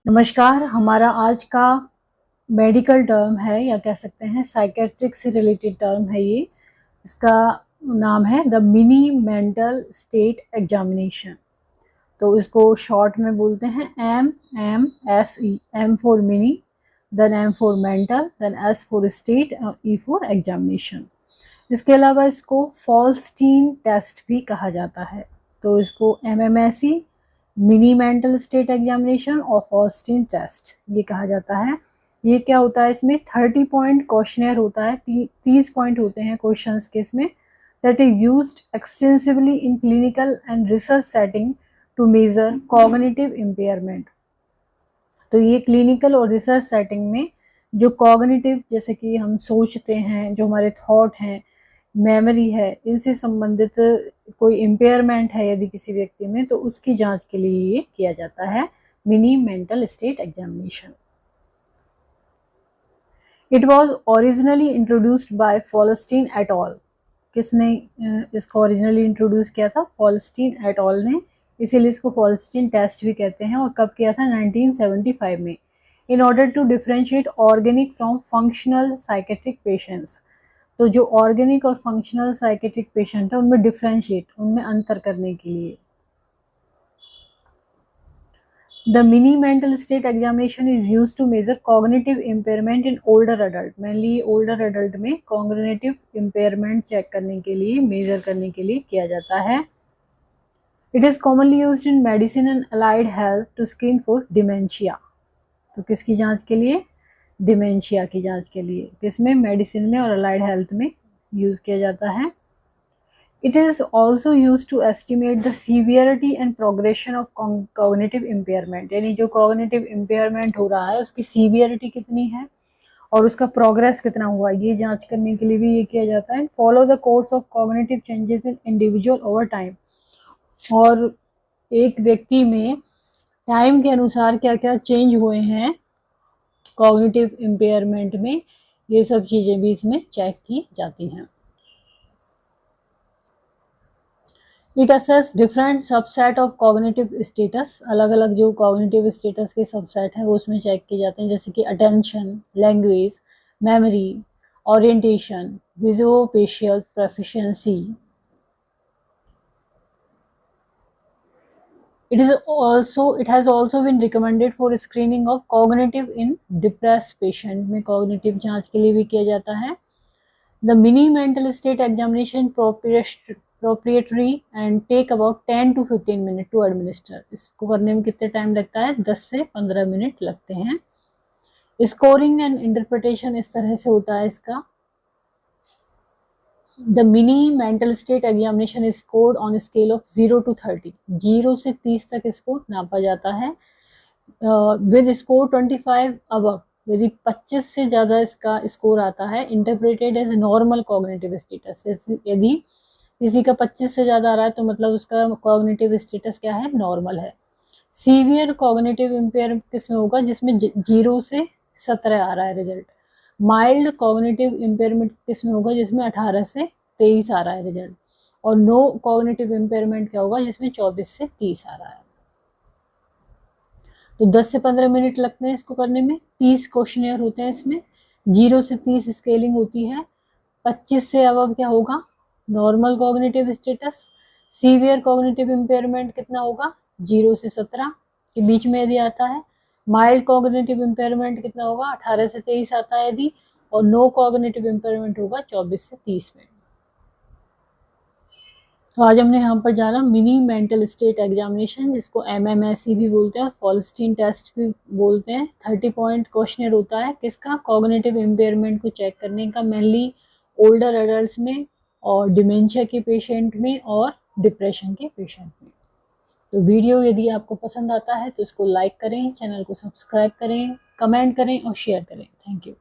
नमस्कार। हमारा आज का मेडिकल टर्म है या कह सकते हैं साइकेट्रिक से रिलेटेड टर्म है ये। इसका नाम है the mini mental state examination. तो इसको शॉर्ट में बोलते हैं MMSE। M for mini, then M for mental, then S for state, E for examination. इसके अलावा इसको फॉल्स्टीन टेस्ट भी कहा जाता है। तो इसको MMSE, mini mental state examination और फॉल्स्टीन टेस्ट ये कहा जाता है। ये क्या होता है, इसमें 30 पॉइंट क्वेश्चनर होता है, 30 पॉइंट होते हैं क्वेश्चंस के इसमें। That is used extensively in clinical and research setting to measure cognitive impairment. तो ये क्लिनिकल और रिसर्च सेटिंग में जो कॉग्निटिव, जैसे कि हम सोचते हैं, जो हमारे थॉट हैं, मेमोरी है, इनसे संबंधित कोई इम्पेयरमेंट है यदि किसी व्यक्ति में, तो उसकी जांच के लिए ये किया जाता है mini mental state examination. It was originally introduced by Folstein et al. किसने इसको ओरिजिनली इंट्रोड्यूस किया था? फॉल्स्टीन एट ऑल ने। इसीलिए इसको फॉल्स्टीन टेस्ट भी कहते हैं। और कब किया था? 1975 में। In order to differentiate organic from functional psychiatric patients. तो जो ऑर्गेनिक और फंक्शनल साइकेट्रिक पेशेंट है उनमें डिफ्रेंशिएट, उनमें अंतर करने के लिए। The mini mental state examination is used to measure cognitive impairment in older adult. Mainly older adult में कॉग्निटिव इम्पेयरमेंट चेक करने के लिए, मेजर करने के लिए किया जाता है। It is commonly used in medicine and allied health to screen for dementia. तो किसकी जांच के लिए? डिमेंशिया की जांच के लिए। किसमें? मेडिसिन में और अलाइड हेल्थ में यूज किया जाता है। It is also used to estimate the severity and progression of cognitive impairment। यानी जो cognitive impairment हो रहा है उसकी severity कितनी है और उसका progress कितना हुआ, ये जांच करने के लिए भी ये किया जाता है। Follow the course of cognitive changes in individual over time। और एक व्यक्ति में टाइम के अनुसार क्या क्या चेंज हुए हैं कॉग्निटिव इम्पेयरमेंट में, ये सब चीज़ें भी इसमें चेक की जाती हैं। It assess different subset of cognitive status. अलग अलग जो कॉग्निटिव स्टेटस के सबसेट हैं वो उसमें चेक किए जाते हैं, जैसे कि attention, language, memory, orientation, visuospatial proficiency. It has also been recommended for screening of cognitive in depressed patient। में cognitive जांच के लिए भी किया जाता है। The mini mental state examination proprietary and take about 10 to 15 minutes to administer। इसको करने में कितने टाइम लगता है? 10 से 15 मिनट लगते हैं। स्कोरिंग एंड इंटरप्रिटेशन इस तरह से होता है इसका। The mini mental state examination is scored on a scale of 0 to 30। 0 से 30 तक इसको नापा जाता है। With score 25 above, यदि 25 से ज़्यादा इसका स्कोर आता है, interpreted as normal cognitive status. यदि किसी का 25 से ज़्यादा आ रहा है तो मतलब उसका कॉग्निटिव स्टेटस क्या है? नॉर्मल है। सीवियर कॉग्निटिव इम्पेयर किसमें होगा? जिसमें 0 से 17 आ रहा है रिजल्ट। माइल्ड कॉग्निटिव इम्पेयरमेंट किसमें होगा? जिसमें 18 से 23 आ रहा है रिजल्ट। और नो कॉग्निटिव इम्पेयरमेंट क्या होगा? जिसमें 24 से 30 आ रहा है। तो 10 से 15 मिनट लगते हैं इसको करने में। 30 क्वेश्चनर होते हैं इसमें। 0 से 30 स्केलिंग होती है। 25 से अब क्या होगा? Normal cognitive status. Severe cognitive impairment कितना होगा? 0 से 17 के बीच में यदि आता है। माइल्ड कॉग्निटिव इम्पेयरमेंट कितना होगा? 18 से 23 आता है यदि। और नो कॉग्निटिव इम्पेयरमेंट होगा 24 से 30 में। तो आज हमने यहाँ पर जाना मिनी मेंटल स्टेट एग्जामिनेशन, जिसको MMSE भी बोलते हैं और फॉल्स्टीन टेस्ट भी बोलते हैं। 30 पॉइंट क्वेश्चनर होता है किसका? कॉग्निटिव इम्पेयरमेंट को चेक करने का, मेनली ओल्डर एडल्ट में और डिमेंशिया के पेशेंट में और डिप्रेशन के पेशेंट में। तो वीडियो यदि आपको पसंद आता है तो इसको लाइक करें, चैनल को सब्सक्राइब करें, कमेंट करें और शेयर करें। Thank you.